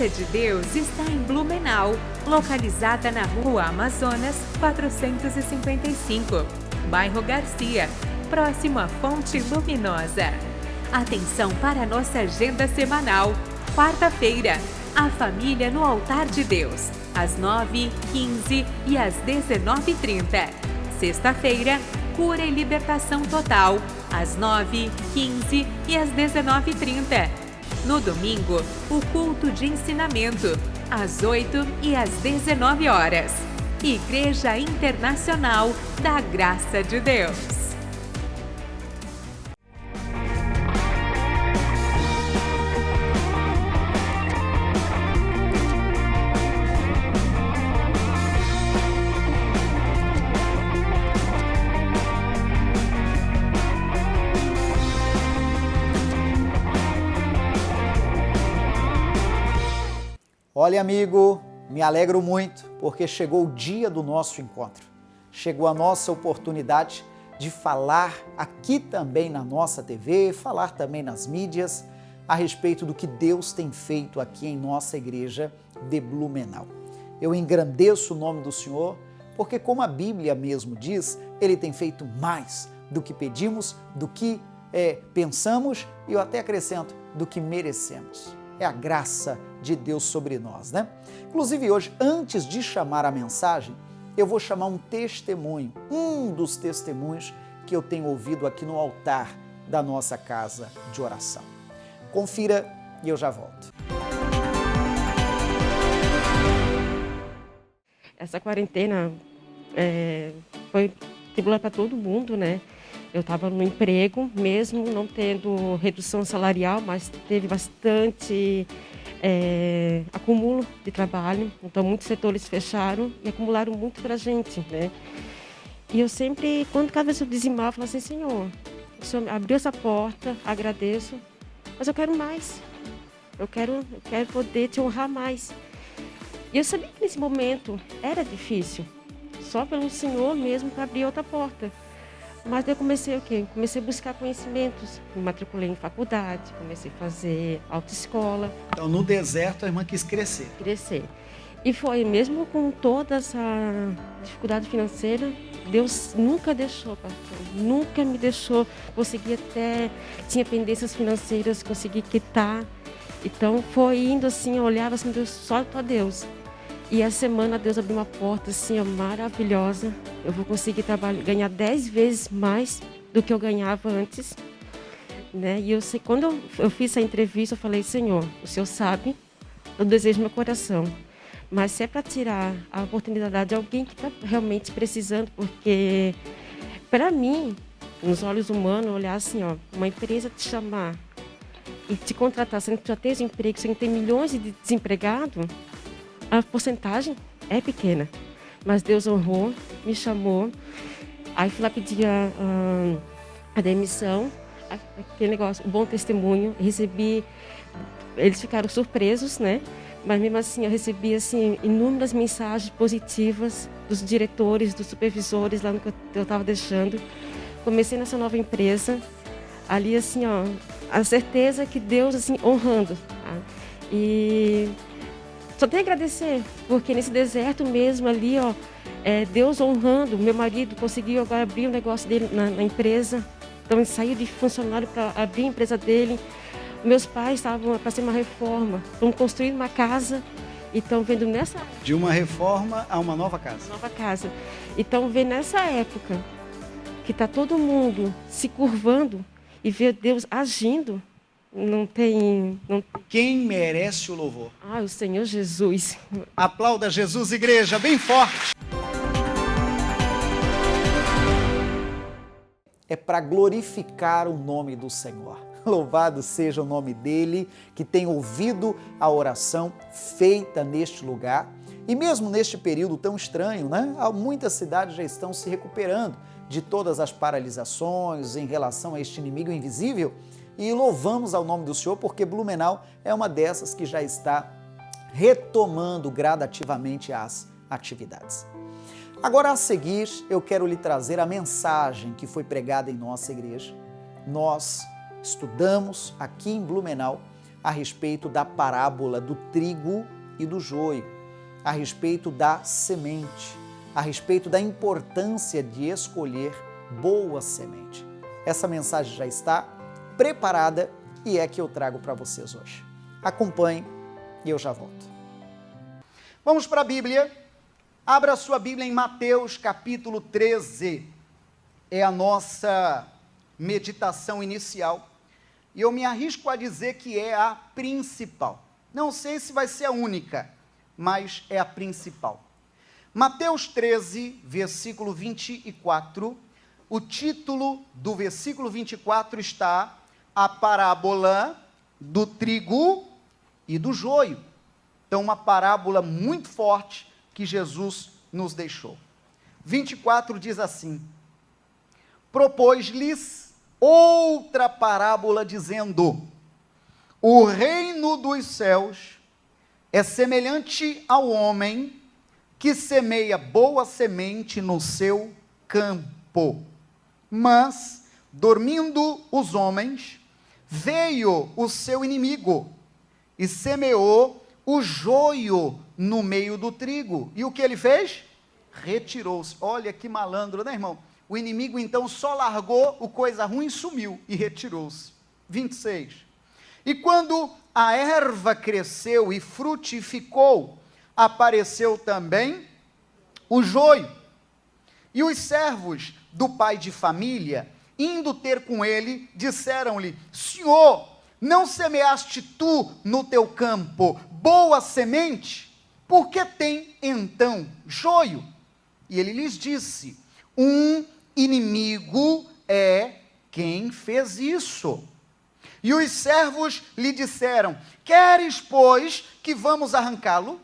Graça de Deus está em Blumenau, localizada na Rua Amazonas 455, bairro Garcia, próximo à Fonte Luminosa. Atenção para a nossa agenda semanal. Quarta-feira, a família no altar de Deus, às 9, 15 e às 19h30. Sexta-feira, cura e libertação total, às 9, 15 e às 19h30. No domingo, o culto de ensinamento, às 8 e às 19 horas. Igreja Internacional da Graça de Deus. Olha, amigo, me alegro muito porque chegou o dia do nosso encontro. Chegou a nossa oportunidade de falar aqui também na nossa TV, falar também nas mídias a respeito do que Deus tem feito aqui em nossa igreja de Blumenau. Eu engrandeço o nome do Senhor porque, como a Bíblia mesmo diz, Ele tem feito mais do que pedimos, do que pensamos e eu até acrescento, do que merecemos. É a graça de Deus sobre nós, né? Inclusive hoje, antes de chamar a mensagem, eu vou chamar um testemunho, um dos testemunhos que eu tenho ouvido aqui no altar da nossa casa de oração. Confira e eu já volto. Essa quarentena foi tribulada para todo mundo, né? Eu estava no emprego, mesmo não tendo redução salarial, mas teve bastante acúmulo de trabalho. Então, muitos setores fecharam e acumularam muito para a gente, né? E eu sempre, cada vez eu dizimava, eu falava assim, Senhor, o Senhor abriu essa porta, agradeço, mas eu quero mais. Eu quero poder te honrar mais. E eu sabia que nesse momento era difícil, só pelo Senhor mesmo para abrir outra porta. Mas daí eu comecei o quê? Comecei a buscar conhecimentos, me matriculei em faculdade, comecei a fazer autoescola. Então, no deserto, a irmã quis crescer. Crescer. E foi, mesmo com toda essa dificuldade financeira, Deus nunca deixou, pastor, nunca me deixou. Consegui até, tinha pendências financeiras, consegui quitar. Então, foi indo assim, eu olhava assim, Deus, só para Deus. E essa semana Deus abriu uma porta assim, ó, maravilhosa. Eu vou conseguir ganhar 10 vezes mais do que eu ganhava antes, né? E eu sei, quando eu fiz essa entrevista, eu falei, Senhor, o Senhor sabe o desejo do meu coração. Mas se é para tirar a oportunidade de alguém que está realmente precisando, porque para mim, nos olhos humanos, olhar assim, ó, uma empresa te chamar e te contratar, sendo que já tem emprego, sendo que tem milhões de desempregados, a porcentagem é pequena, mas Deus honrou, me chamou, aí fui lá pedir a demissão, aquele negócio, um bom testemunho, recebi, eles ficaram surpresos, né? Mas mesmo assim eu recebi assim, inúmeras mensagens positivas dos diretores, dos supervisores lá no que eu estava deixando. Comecei nessa nova empresa, ali assim, ó, a certeza que Deus assim, honrando, tá? E só tenho a agradecer, porque nesse deserto mesmo ali, ó, Deus honrando, meu marido conseguiu agora abrir o negócio dele na empresa, então ele saiu de funcionário para abrir a empresa dele. Meus pais estavam para ser uma reforma, estão construindo uma casa e estão vendo nessa... De uma reforma a uma nova casa. Nova casa. E estão vendo nessa época que está todo mundo se curvando e ver Deus agindo. Não tem... Quem merece o louvor? O Senhor Jesus. Aplauda Jesus, igreja, bem forte. É para glorificar o nome do Senhor. Louvado seja o nome dele, que tem ouvido a oração feita neste lugar. E mesmo neste período tão estranho, né? Muitas cidades já estão se recuperando de todas as paralisações em relação a este inimigo invisível. E louvamos ao nome do Senhor, porque Blumenau é uma dessas que já está retomando gradativamente as atividades. Agora, a seguir, eu quero lhe trazer a mensagem que foi pregada em nossa igreja. Nós estudamos aqui em Blumenau a respeito da parábola do trigo e do joio, a respeito da semente, a respeito da importância de escolher boa semente. Essa mensagem já está preparada e é que eu trago para vocês hoje. Acompanhe e eu já volto. Vamos para a Bíblia. Abra sua Bíblia em Mateus capítulo 13. É a nossa meditação inicial. E eu me arrisco a dizer que é a principal. Não sei se vai ser a única, mas é a principal. Mateus 13, versículo 24, o título do versículo 24 está a parábola do trigo e do joio. Então, uma parábola muito forte que Jesus nos deixou. 24 diz assim: propôs-lhes outra parábola, dizendo: o reino dos céus é semelhante ao homem que semeia boa semente no seu campo. Mas, dormindo os homens, veio o seu inimigo e semeou o joio no meio do trigo. E o que ele fez? Retirou-se. Olha que malandro, né, irmão? O inimigo, então, só largou o coisa ruim e sumiu, e retirou-se. 26. E quando a erva cresceu e frutificou, apareceu também o joio. E os servos do pai de família, indo ter com ele, disseram-lhe: Senhor, não semeaste tu no teu campo boa semente? Por que tem então joio? E ele lhes disse: um inimigo é quem fez isso. E os servos lhe disseram: queres, pois, que vamos arrancá-lo?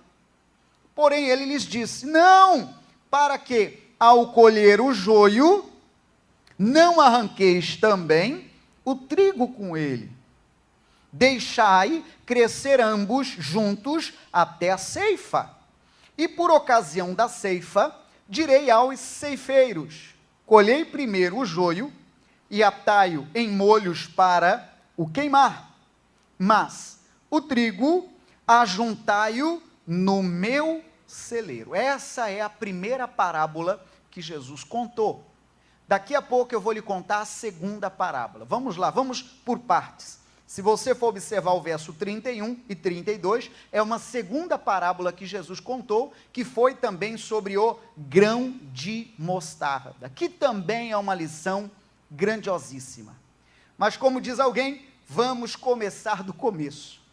Porém ele lhes disse: não, para que, ao colher o joio, não arranqueis também o trigo com ele. Deixai crescer ambos juntos até a ceifa. E por ocasião da ceifa, direi aos ceifeiros: colhei primeiro o joio e atai-o em molhos para o queimar, mas o trigo ajuntai-o no meu celeiro. Essa é a primeira parábola que Jesus contou. Daqui a pouco eu vou lhe contar a segunda parábola. Vamos lá, vamos por partes. Se você for observar o verso 31 e 32, é uma segunda parábola que Jesus contou, que foi também sobre o grão de mostarda, que também é uma lição grandiosíssima. Mas como diz alguém, vamos começar do começo.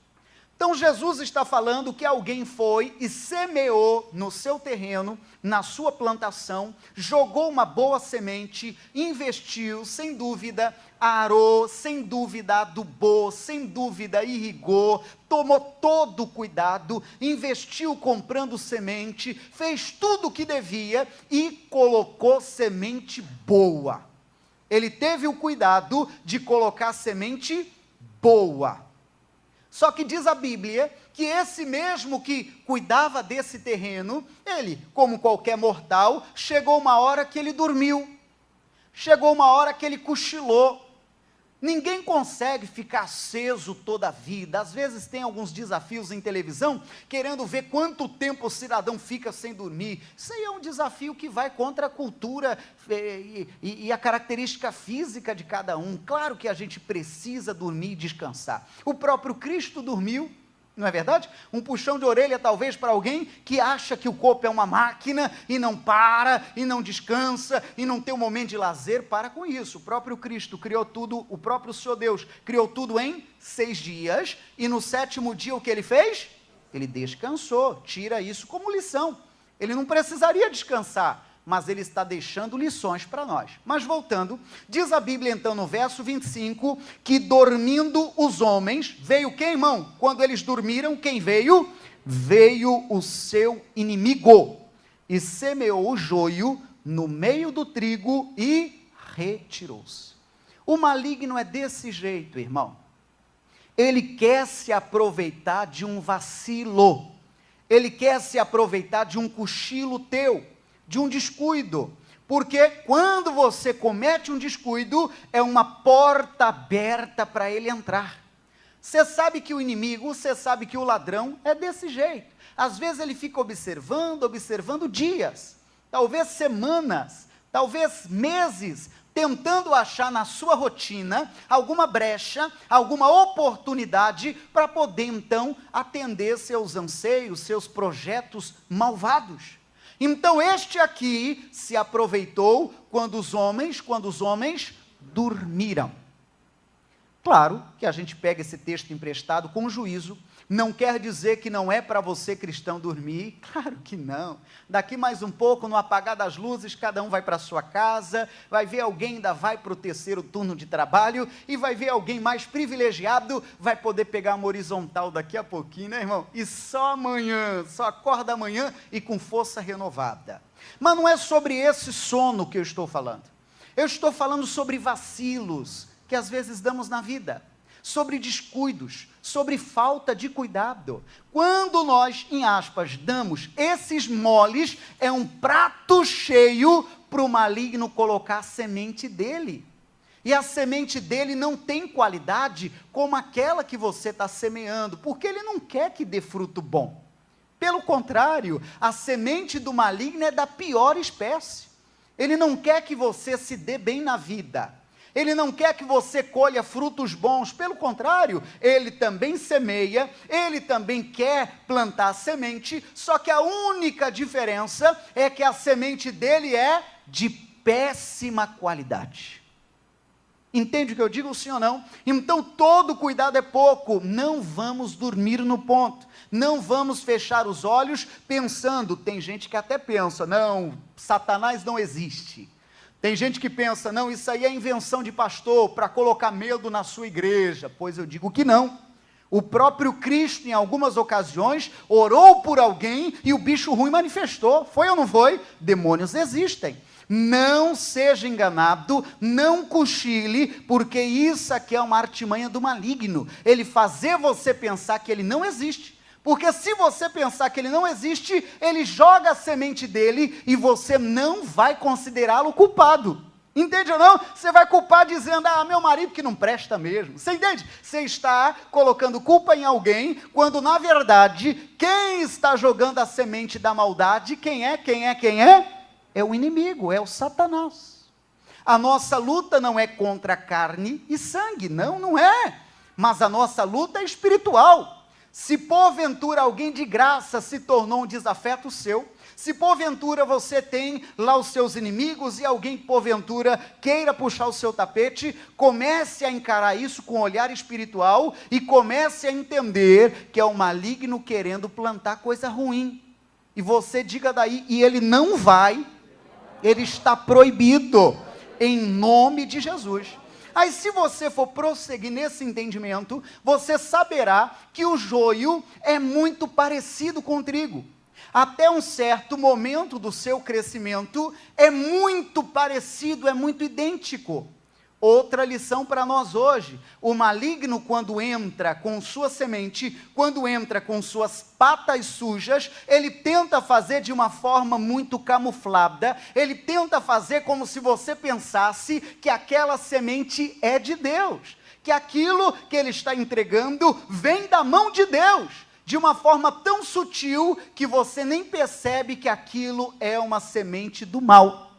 Então Jesus está falando que alguém foi e semeou no seu terreno, na sua plantação, jogou uma boa semente, investiu, sem dúvida, arou, sem dúvida, adubou, sem dúvida, irrigou, tomou todo o cuidado, investiu comprando semente, fez tudo o que devia e colocou semente boa. Ele teve o cuidado de colocar semente boa. Só que diz a Bíblia que esse mesmo que cuidava desse terreno, ele, como qualquer mortal, chegou uma hora que ele dormiu, chegou uma hora que ele cochilou. Ninguém consegue ficar aceso toda a vida. Às vezes tem alguns desafios em televisão, querendo ver quanto tempo o cidadão fica sem dormir. Isso aí é um desafio que vai contra a cultura e a característica física de cada um. Claro que a gente precisa dormir e descansar. O próprio Cristo dormiu, não é verdade? Um puxão de orelha talvez para alguém que acha que o corpo é uma máquina e não para, e não descansa, e não tem um momento de lazer. Para com isso. O próprio Cristo criou tudo, o próprio Senhor Deus criou tudo em 6 dias, e no 7º dia o que ele fez? Ele descansou. Tira isso como lição. Ele não precisaria descansar, mas ele está deixando lições para nós. Mas voltando, diz a Bíblia então no verso 25, que dormindo os homens, veio quem, irmão? Quando eles dormiram, quem veio? Veio o seu inimigo, e semeou o joio no meio do trigo e retirou-se. O maligno é desse jeito, irmão. Ele quer se aproveitar de um vacilo, ele quer se aproveitar de um cochilo teu, de um descuido, porque quando você comete um descuido, é uma porta aberta para ele entrar. Você sabe que o inimigo, você sabe que o ladrão é desse jeito. Às vezes ele fica observando dias, talvez semanas, talvez meses, tentando achar na sua rotina alguma brecha, alguma oportunidade para poder então atender seus anseios, seus projetos malvados. Então este aqui se aproveitou quando os homens dormiram. Claro que a gente pega esse texto emprestado com juízo, não quer dizer que não é para você cristão dormir, claro que não. Daqui mais um pouco, no apagar das luzes, cada um vai para a sua casa, vai ver alguém ainda vai para o terceiro turno de trabalho, e vai ver alguém mais privilegiado, vai poder pegar uma horizontal daqui a pouquinho, né, irmão? E só amanhã, só acorda amanhã e com força renovada. Mas não é sobre esse sono que eu estou falando. Eu estou falando sobre vacilos que às vezes damos na vida, sobre descuidos, sobre falta de cuidado. Quando nós, em aspas, damos esses moles, é um prato cheio para o maligno colocar a semente dele. E a semente dele não tem qualidade como aquela que você está semeando, porque ele não quer que dê fruto bom. Pelo contrário, a semente do maligno é da pior espécie. Ele não quer que você se dê bem na vida. Ele não quer que você colha frutos bons, pelo contrário, ele também semeia, ele também quer plantar semente, só que a única diferença é que a semente dele é de péssima qualidade. Entende o que eu digo, sim ou não? Então todo cuidado é pouco, não vamos dormir no ponto, não vamos fechar os olhos pensando, tem gente que até pensa, não, Satanás não existe. Tem gente que pensa, não, isso aí é invenção de pastor para colocar medo na sua igreja. Pois eu digo que não. O próprio Cristo, em algumas ocasiões, orou por alguém e o bicho ruim manifestou. Foi ou não foi? Demônios existem. Não seja enganado, não cochile, porque isso aqui é uma artimanha do maligno. Ele fazer você pensar que ele não existe. Porque se você pensar que ele não existe, ele joga a semente dele e você não vai considerá-lo culpado. Entende ou não? Você vai culpar dizendo, meu marido que não presta mesmo. Você entende? Você está colocando culpa em alguém, quando na verdade, quem está jogando a semente da maldade, quem é? É o inimigo, é o Satanás. A nossa luta não é contra carne e sangue, não é. Mas a nossa luta é espiritual. Se porventura alguém de graça se tornou um desafeto seu, se porventura você tem lá os seus inimigos e alguém porventura queira puxar o seu tapete, comece a encarar isso com um olhar espiritual e comece a entender que é o maligno querendo plantar coisa ruim. E você diga daí, e ele não vai, ele está proibido, em nome de Jesus. Aí se você for prosseguir nesse entendimento, você saberá que o joio é muito parecido com o trigo. Até um certo momento do seu crescimento, é muito parecido, é muito idêntico. Outra lição para nós hoje, o maligno quando entra com sua semente, quando entra com suas patas sujas, ele tenta fazer de uma forma muito camuflada, ele tenta fazer como se você pensasse que aquela semente é de Deus, que aquilo que ele está entregando vem da mão de Deus, de uma forma tão sutil que você nem percebe que aquilo é uma semente do mal.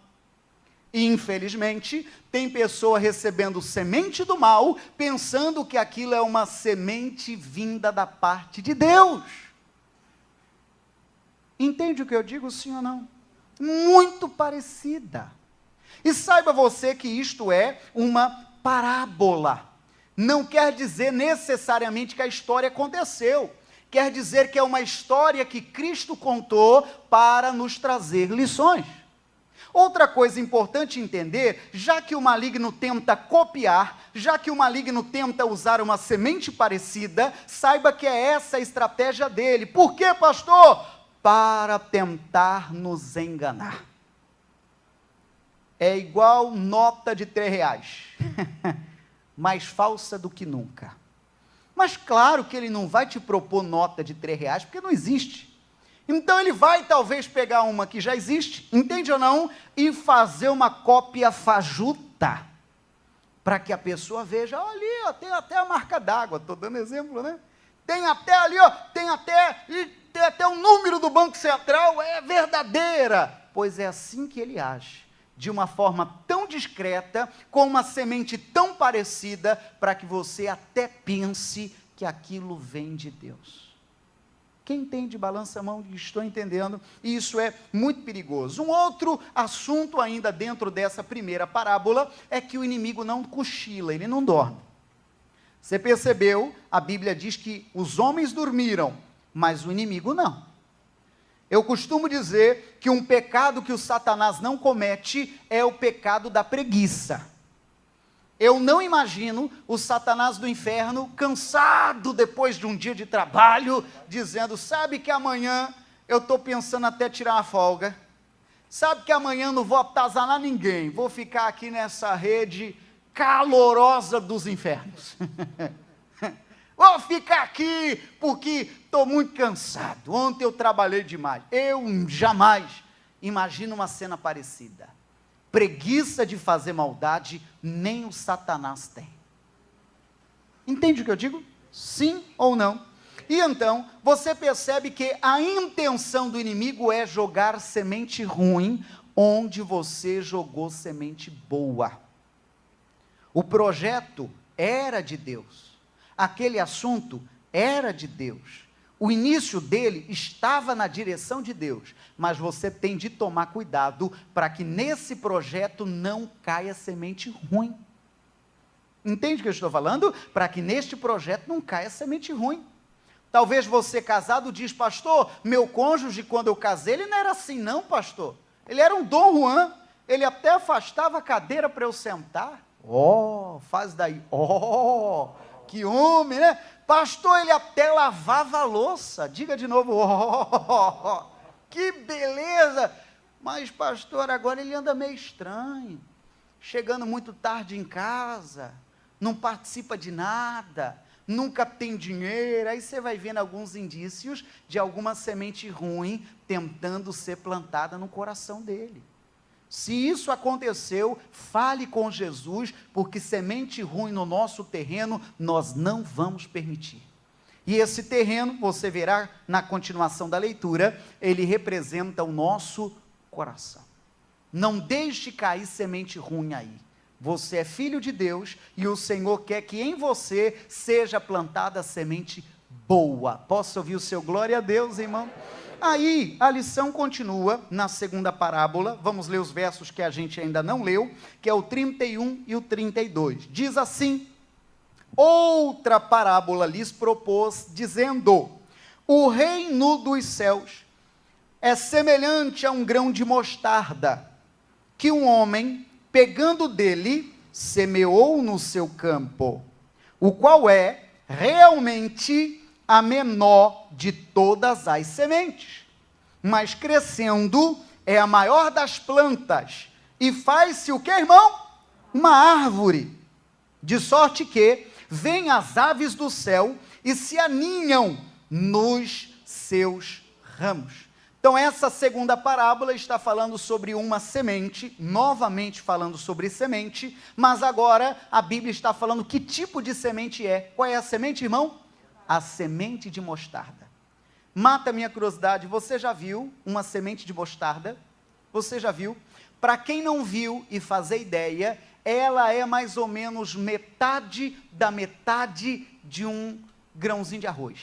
E, infelizmente, tem pessoa recebendo semente do mal, pensando que aquilo é uma semente vinda da parte de Deus. Entende o que eu digo, sim ou não? Muito parecida. E saiba você que isto é uma parábola. Não quer dizer necessariamente que a história aconteceu. Quer dizer que é uma história que Cristo contou para nos trazer lições. Outra coisa importante entender, já que o maligno tenta copiar, já que o maligno tenta usar uma semente parecida, saiba que é essa a estratégia dele. Por quê, pastor? Para tentar nos enganar. É igual nota de R$3, mais falsa do que nunca. Mas claro que ele não vai te propor nota de R$3, porque não existe. Então ele vai talvez pegar uma que já existe, entende ou não? E fazer uma cópia fajuta. para que a pessoa veja, olha ali, ó, tem até a marca d'água, estou dando exemplo, né? Tem até ali, ó, tem até o número do Banco Central, é verdadeira. Pois é assim que ele age, de uma forma tão discreta, com uma semente tão parecida, para que você até pense que aquilo vem de Deus. Quem entende, balança a mão, estou entendendo, e isso é muito perigoso. Um outro assunto ainda dentro dessa primeira parábola, é que o inimigo não cochila, ele não dorme. Você percebeu? A Bíblia diz que os homens dormiram, mas o inimigo não. Eu costumo dizer que um pecado que o Satanás não comete é o pecado da preguiça. Eu não imagino o Satanás do inferno cansado depois de um dia de trabalho, dizendo, sabe que amanhã eu estou pensando até tirar uma folga, sabe que amanhã não vou atazanar ninguém, vou ficar aqui nessa rede calorosa dos infernos. Vou ficar aqui porque estou muito cansado, ontem eu trabalhei demais. Eu jamais imagino uma cena parecida. Preguiça de fazer maldade, nem o Satanás tem. Entende o que eu digo? Sim ou não? E então, você percebe que a intenção do inimigo é jogar semente ruim, onde você jogou semente boa. O projeto era de Deus. Aquele assunto era de Deus. O início dele estava na direção de Deus, mas você tem de tomar cuidado para que nesse projeto não caia semente ruim. Entende o que eu estou falando? Para que neste projeto não caia semente ruim. Talvez você casado diz, pastor, meu cônjuge quando eu casei, ele não era assim não, pastor. Ele era um Dom Juan, ele até afastava a cadeira para eu sentar. Faz daí, que homem, né? Pastor, ele até lavava a louça. Diga de novo, que beleza. Mas pastor, agora ele anda meio estranho, chegando muito tarde em casa, não participa de nada, nunca tem dinheiro. Aí você vai vendo alguns indícios de alguma semente ruim tentando ser plantada no coração dele. Se isso aconteceu, fale com Jesus, porque semente ruim no nosso terreno, nós não vamos permitir. E esse terreno, você verá na continuação da leitura, ele representa o nosso coração. Não deixe cair semente ruim aí. Você é filho de Deus, e o Senhor quer que em você seja plantada semente boa. Posso ouvir o seu glória a Deus, irmão? Aí, a lição continua na segunda parábola, vamos ler os versos que a gente ainda não leu, que é o 31 e o 32. Diz assim, outra parábola lhes propôs, dizendo, o reino dos céus é semelhante a um grão de mostarda, que um homem, pegando dele, semeou no seu campo, o qual é realmente a menor de todas as sementes, mas crescendo é a maior das plantas, e faz-se o que, irmão? Uma árvore, de sorte que vêm as aves do céu e se aninham nos seus ramos. Então essa segunda parábola está falando sobre uma semente, novamente falando sobre semente, mas agora a Bíblia está falando que tipo de semente é. Qual é a semente, irmão? A semente de mostarda. Mata a minha curiosidade, você já viu uma semente de mostarda? Você já viu? Para quem não viu e fazer ideia, ela é mais ou menos metade da metade de um grãozinho de arroz.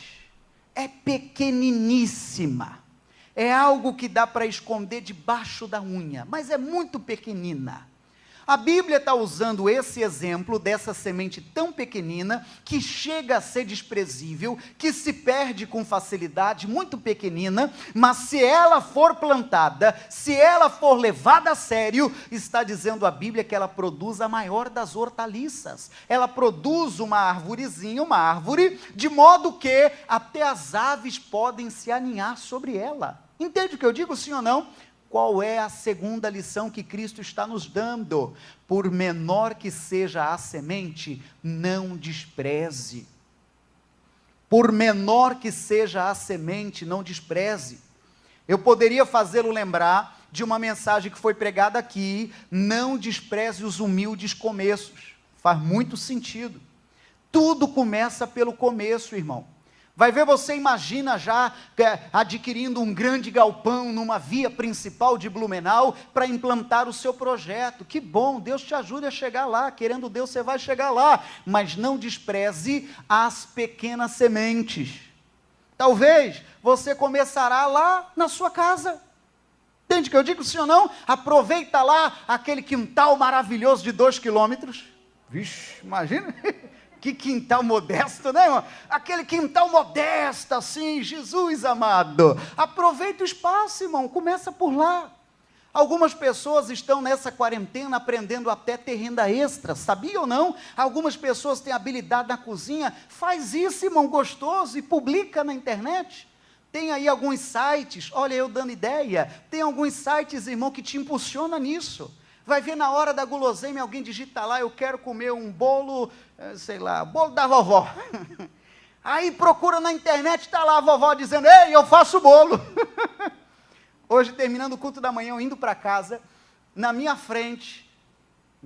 É pequeniníssima. É algo que dá para esconder debaixo da unha, mas é muito pequenina. A Bíblia está usando esse exemplo dessa semente tão pequenina, que chega a ser desprezível, que se perde com facilidade, muito pequenina, mas se ela for plantada, se ela for levada a sério, está dizendo a Bíblia que ela produz a maior das hortaliças. Ela produz uma arvorezinha, uma árvore, de modo que até as aves podem se aninhar sobre ela. Entende o que eu digo, sim ou não? Qual é a segunda lição que Cristo está nos dando? Por menor que seja a semente, não despreze. Por menor que seja a semente, não despreze. Eu poderia fazê-lo lembrar de uma mensagem que foi pregada aqui, não despreze os humildes começos. Faz muito sentido. Tudo começa pelo começo, irmão. Vai ver, você imagina já adquirindo um grande galpão numa via principal de Blumenau para implantar o seu projeto. Que bom, Deus te ajude a chegar lá. Querendo Deus, você vai chegar lá. Mas não despreze as pequenas sementes. Talvez você começará lá na sua casa. Entende o que eu digo, sim ou não? Aproveita lá aquele quintal maravilhoso de 2 quilômetros. Vixe, imagina. Que quintal modesto, né, irmão? Aquele quintal modesto, assim, Jesus amado. Aproveita o espaço, irmão, começa por lá. Algumas pessoas estão nessa quarentena aprendendo até ter renda extra, sabia ou não? Algumas pessoas têm habilidade na cozinha, faz isso, irmão, gostoso, e publica na internet. Tem aí alguns sites, olha eu dando ideia, tem alguns sites, irmão, que te impulsiona nisso. Vai ver na hora da guloseima, alguém digita lá, eu quero comer um bolo, sei lá, bolo da vovó. Aí procura na internet, está lá a vovó dizendo, ei, eu faço bolo. Hoje, terminando o culto da manhã, eu indo para casa, na minha frente,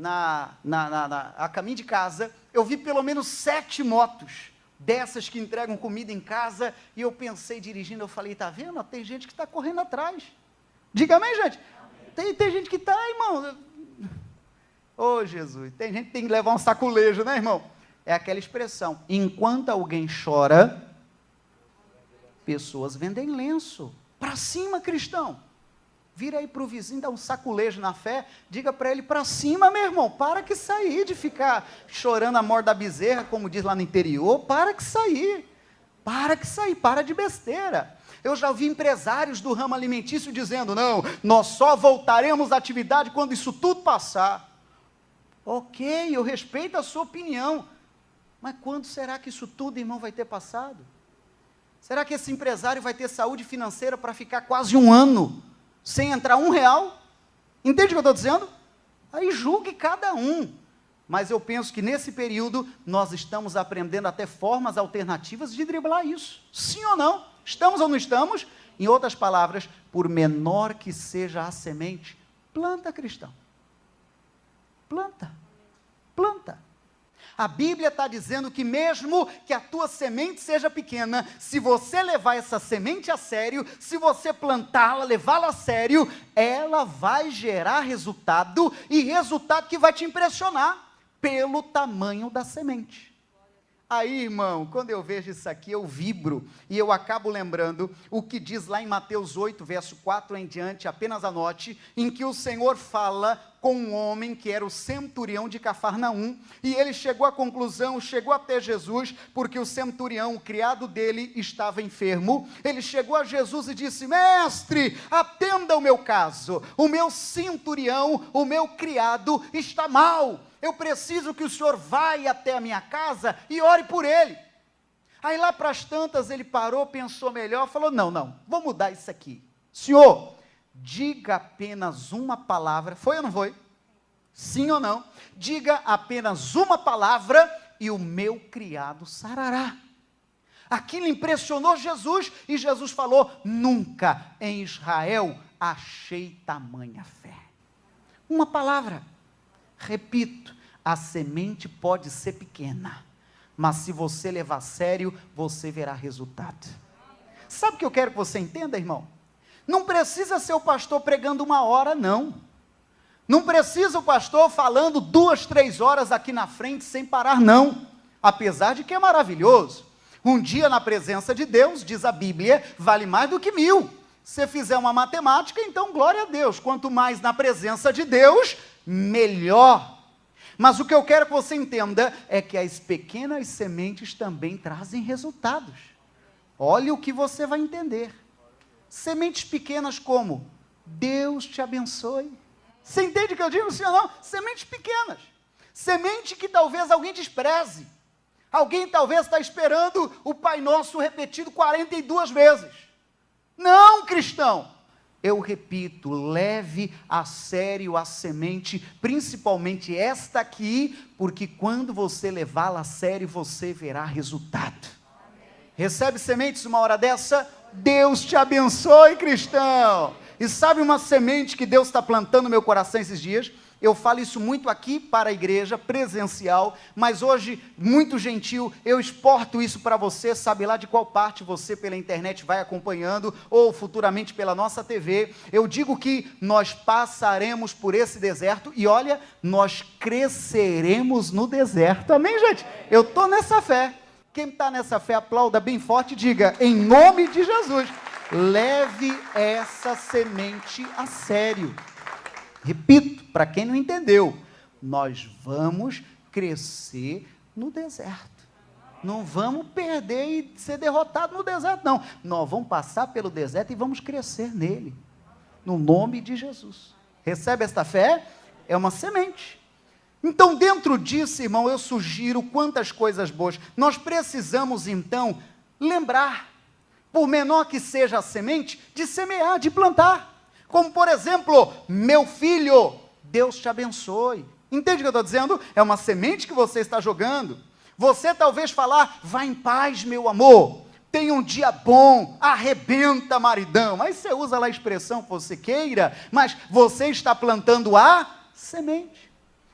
a caminho de casa, eu vi pelo menos 7 motos, dessas que entregam comida em casa, e eu pensei, dirigindo, eu falei, tá vendo? Tem gente que está correndo atrás. Diga amém, gente. Tem gente que está, irmão. Ô, Jesus, tem gente que tem que levar um saculejo, né, irmão? É aquela expressão, enquanto alguém chora, pessoas vendem lenço. Para cima, cristão. Vira aí para o vizinho, dá um saculejo na fé, diga para ele, para cima, meu irmão, para que sair de ficar chorando a morte da bezerra, como diz lá no interior, para que sair, para de besteira. Eu já ouvi empresários do ramo alimentício dizendo, não, nós só voltaremos à atividade quando isso tudo passar. Ok, eu respeito a sua opinião, mas quando será que isso tudo, irmão, vai ter passado? Será que esse empresário vai ter saúde financeira para ficar quase 1 ano sem entrar R$1? Entende o que eu estou dizendo? Aí julgue cada um. Mas eu penso que nesse período nós estamos aprendendo até formas alternativas de driblar isso. Sim ou não? Estamos ou não estamos? Em outras palavras, por menor que seja a semente, planta, cristão. Planta. A Bíblia está dizendo que mesmo que a tua semente seja pequena, se você levar essa semente a sério, se você plantá-la, levá-la a sério, ela vai gerar resultado, e resultado que vai te impressionar, pelo tamanho da semente. Aí, irmão, quando eu vejo isso aqui, eu vibro, e eu acabo lembrando o que diz lá em Mateus 8, verso 4 em diante, apenas anote, em que o Senhor fala com um homem que era o centurião de Cafarnaum, e ele chegou à conclusão, chegou até Jesus, porque o centurião, o criado dele, estava enfermo. Ele chegou a Jesus e disse, mestre, atenda o meu caso, o meu centurião, o meu criado está mal, eu preciso que o senhor vá até a minha casa e ore por ele. Aí lá para as tantas ele parou, pensou melhor, falou, não, vou mudar isso aqui. Senhor, diga apenas uma palavra, foi ou não foi? Sim ou não? Diga apenas uma palavra e o meu criado sarará. Aquilo impressionou Jesus, e Jesus falou, nunca em Israel achei tamanha fé. Uma palavra. Repito, a semente pode ser pequena, mas se você levar a sério, você verá resultado. Sabe o que eu quero que você entenda, irmão? Não precisa ser o pastor pregando 1 hora, não. Não precisa o pastor falando 2, 3 horas aqui na frente sem parar, não. Apesar de que é maravilhoso. Um dia na presença de Deus, diz a Bíblia, vale mais do que 1000. Se fizer uma matemática, então glória a Deus. Quanto mais na presença de Deus, melhor. Mas o que eu quero que você entenda é que as pequenas sementes também trazem resultados. Olha o que você vai entender. Sementes pequenas como? Deus te abençoe. Você entende o que eu digo, sim ou não? Sementes pequenas. Semente que talvez alguém despreze. Alguém talvez está esperando o Pai Nosso repetido 42 vezes. Não, cristão. Eu repito, leve a sério a semente, principalmente esta aqui, porque quando você levá-la a sério, você verá resultado. Amém. Recebe sementes uma hora dessa? Deus te abençoe, cristão. E sabe uma semente que Deus está plantando no meu coração esses dias? Eu falo isso muito aqui para a igreja, presencial, mas hoje, muito gentil, eu exporto isso para você, sabe lá de qual parte você pela internet vai acompanhando, ou futuramente pela nossa TV. Eu digo que nós passaremos por esse deserto e olha, nós cresceremos no deserto. Amém, gente? Eu estou nessa fé. Quem está nessa fé, aplauda bem forte e diga, em nome de Jesus, leve essa semente a sério. Repito, para quem não entendeu, nós vamos crescer no deserto. Não vamos perder e ser derrotado no deserto, não. Nós vamos passar pelo deserto e vamos crescer nele. No nome de Jesus. Recebe esta fé? É uma semente. Então, dentro disso, irmão, eu sugiro quantas coisas boas. Nós precisamos, então, lembrar, por menor que seja a semente, de semear, de plantar. Como, por exemplo, meu filho, Deus te abençoe. Entende o que eu estou dizendo? É uma semente que você está jogando. Você talvez falar, vá em paz, meu amor, tenha um dia bom, arrebenta, maridão. Aí você usa lá a expressão que você queira, mas você está plantando a semente.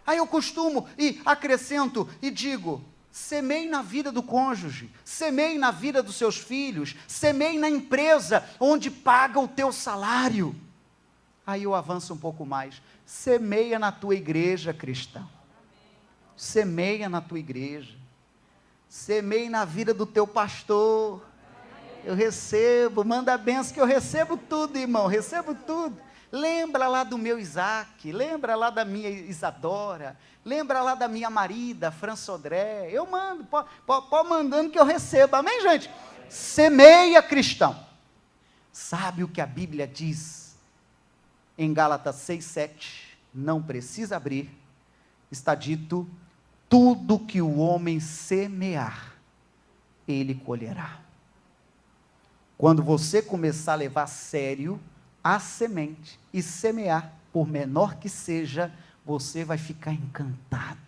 Aí eu costumo e acrescento e digo, semeie na vida do cônjuge, semeie na vida dos seus filhos, semeie na empresa onde paga o teu salário. Aí eu avanço um pouco mais, semeia na tua igreja, cristão, semeia na tua igreja, semeie na vida do teu pastor, eu recebo, manda a benção que eu recebo tudo, irmão, recebo tudo. Lembra lá do meu Isaac, lembra lá da minha Isadora, lembra lá da minha marida, Fran Sodré, eu mando, pode mandando que eu recebo, amém, gente? Semeia, cristão. Sabe o que a Bíblia diz? Em Gálatas 6:7, não precisa abrir, está dito, tudo que o homem semear, ele colherá. Quando você começar a levar a sério a semente e semear, por menor que seja, você vai ficar encantado.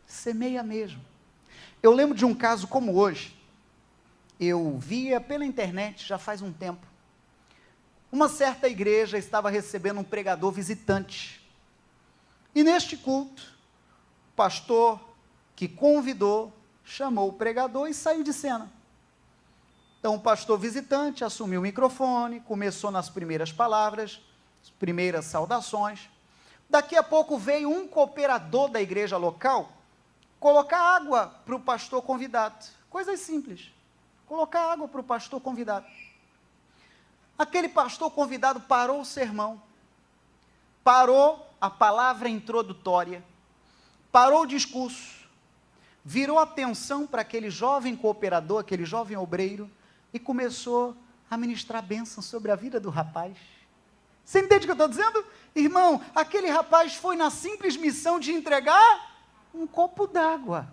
Semeia mesmo. Eu lembro de um caso como hoje, eu via pela internet já faz um tempo, uma certa igreja estava recebendo um pregador visitante, e neste culto, o pastor que convidou, chamou o pregador e saiu de cena. Então o pastor visitante assumiu o microfone, começou nas primeiras palavras, as primeiras saudações. Daqui a pouco veio um cooperador da igreja local, colocar água para o pastor convidado. Coisas simples, colocar água para o pastor convidado. Aquele pastor convidado parou o sermão, parou a palavra introdutória, parou o discurso, virou atenção para aquele jovem cooperador, aquele jovem obreiro, e começou a ministrar bênção sobre a vida do rapaz. Você entende o que eu estou dizendo? Irmão, aquele rapaz foi na simples missão de entregar um copo d'água.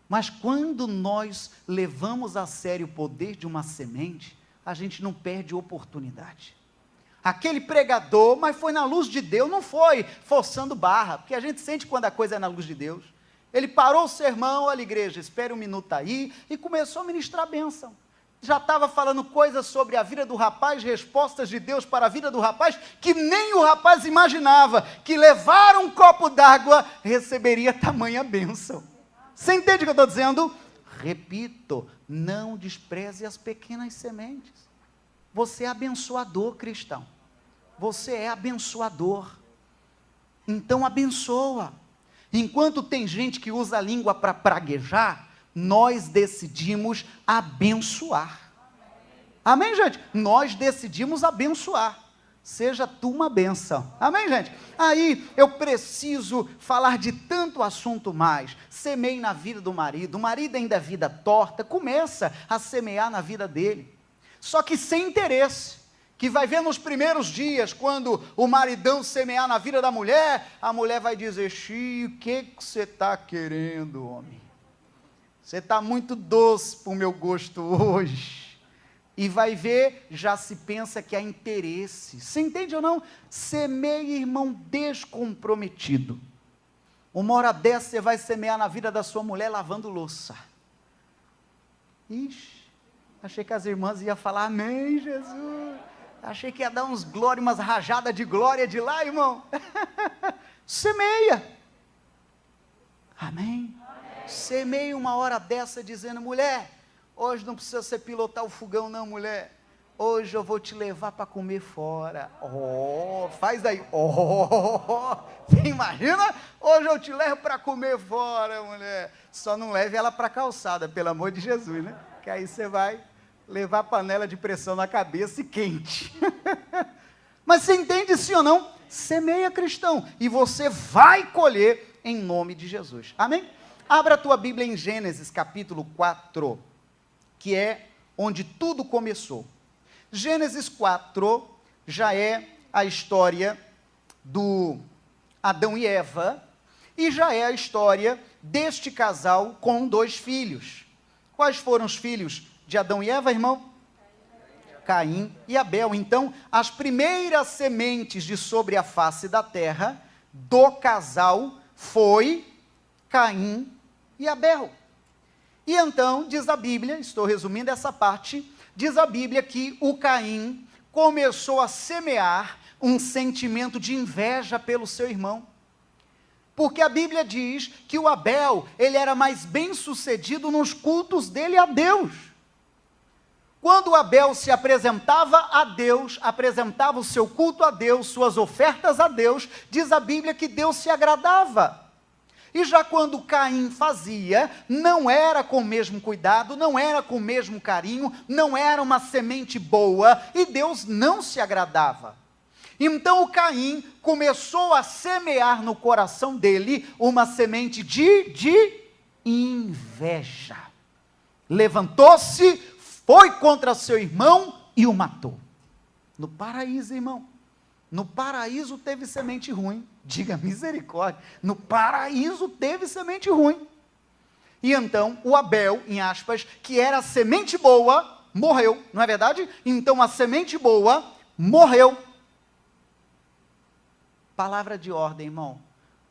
Mas quando nós levamos a sério o poder de uma semente, a gente não perde oportunidade. Aquele pregador, mas foi na luz de Deus, não foi forçando barra, porque a gente sente quando a coisa é na luz de Deus. Ele parou o sermão, olha igreja, espere um minuto aí, e começou a ministrar a bênção. Já estava falando coisas sobre a vida do rapaz, respostas de Deus para a vida do rapaz, que nem o rapaz imaginava, que levar um copo d'água receberia tamanha bênção. Você entende o que eu estou dizendo? Repito, não despreze as pequenas sementes. Você é abençoador, cristão. Você é abençoador. Então abençoa. Enquanto tem gente que usa a língua para praguejar, nós decidimos abençoar. Amém, gente? Nós decidimos abençoar. Seja tu uma bênção. Amém, gente? Aí eu preciso falar de tanto assunto mais. Semeie na vida do marido. O marido ainda é vida torta. Começa a semear na vida dele. Só que sem interesse. Que vai ver nos primeiros dias, quando o maridão semear na vida da mulher, a mulher vai dizer, Xi, o que você está querendo, homem? Você está muito doce para o meu gosto hoje. E vai ver, já se pensa que há interesse. Você entende ou não? Semeie, irmão, descomprometido. Uma hora dessa você vai semear na vida da sua mulher lavando louça. Ixi, achei que as irmãs iam falar, amém, Jesus. Achei que ia dar uns glória, umas rajadas de glória de lá, irmão. Semeia. Amém? Semeia uma hora dessa dizendo, mulher, hoje não precisa você pilotar o fogão não, mulher. Hoje eu vou te levar para comer fora. Faz daí. Você imagina? Hoje eu te levo para comer fora, mulher. Só não leve ela para a calçada, pelo amor de Jesus, né? Que aí você vai levar a panela de pressão na cabeça e quente. Mas você entende sim ou não? Semeia, cristão, e você vai colher em nome de Jesus. Amém? Abra a tua Bíblia em Gênesis capítulo 4, que é onde tudo começou. Gênesis 4 já é a história do Adão e Eva, e já é a história deste casal com 2 filhos. Quais foram os filhos de Adão e Eva, irmão? Caim e Abel. Então, as primeiras sementes de sobre a face da terra do casal foi Caim e Abel. E então, diz a Bíblia, estou resumindo essa parte, diz a Bíblia que o Caim começou a semear um sentimento de inveja pelo seu irmão. Porque a Bíblia diz que o Abel, ele era mais bem-sucedido nos cultos dele a Deus. Quando Abel se apresentava a Deus, apresentava o seu culto a Deus, suas ofertas a Deus, diz a Bíblia que Deus se agradava. E já quando Caim fazia, não era com o mesmo cuidado, não era com o mesmo carinho, não era uma semente boa, e Deus não se agradava. Então o Caim começou a semear no coração dele uma semente de inveja. Levantou-se, foi contra seu irmão e o matou. No paraíso, irmão. No paraíso teve semente ruim. Diga misericórdia. No paraíso teve semente ruim. E então o Abel, em aspas, que era semente boa, morreu. Não é verdade? Então a semente boa morreu. Palavra de ordem, irmão.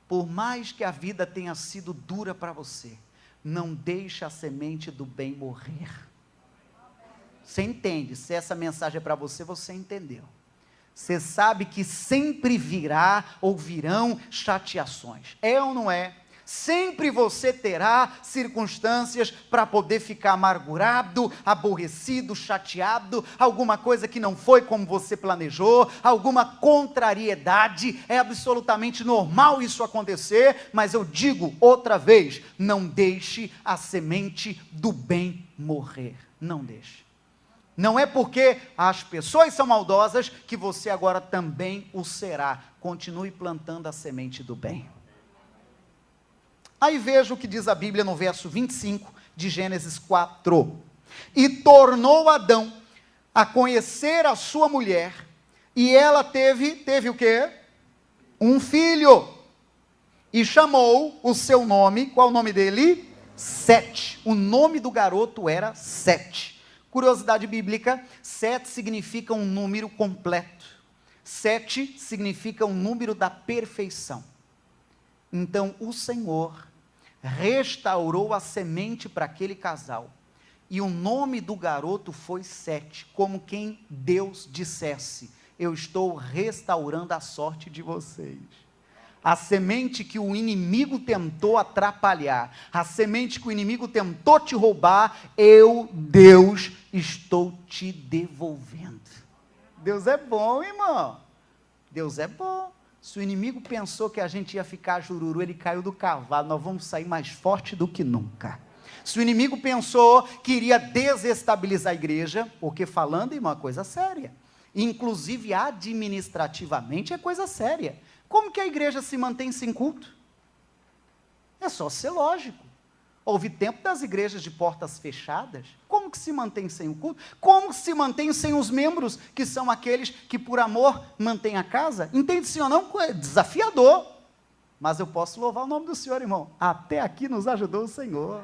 Por mais que a vida tenha sido dura para você, não deixe a semente do bem morrer. Você entende? Se essa mensagem é para você, você entendeu. Você sabe que sempre virá ou virão chateações. É ou não é? Sempre você terá circunstâncias para poder ficar amargurado, aborrecido, chateado, alguma coisa que não foi como você planejou, alguma contrariedade. É absolutamente normal isso acontecer, mas eu digo outra vez, não deixe a semente do bem morrer. Não deixe. Não é porque as pessoas são maldosas que você agora também o será. Continue plantando a semente do bem. Aí veja o que diz a Bíblia no verso 25 de Gênesis 4. E tornou Adão a conhecer a sua mulher, e ela teve o quê? Um filho. E chamou o seu nome, qual o nome dele? Sete. O nome do garoto era Sete. Curiosidade bíblica, 7 significa um número completo. 7 significa um número da perfeição. Então, o Senhor restaurou a semente para aquele casal. E o nome do garoto foi Sete, como quem Deus dissesse, eu estou restaurando a sorte de vocês. A semente que o inimigo tentou atrapalhar, a semente que o inimigo tentou te roubar, eu, Deus, estou te devolvendo. Deus é bom, irmão. Deus é bom. Se o inimigo pensou que a gente ia ficar jururu, ele caiu do cavalo, nós vamos sair mais forte do que nunca. Se o inimigo pensou que iria desestabilizar a igreja, porque falando em uma coisa séria, inclusive administrativamente é coisa séria. Como que a igreja se mantém sem culto? É só ser lógico. Houve tempo das igrejas de portas fechadas. Como que se mantém sem o culto? Como se mantém sem os membros, que são aqueles que por amor mantêm a casa? Entende sim ou não? É desafiador. Mas eu posso louvar o nome do Senhor, irmão. Até aqui nos ajudou o Senhor.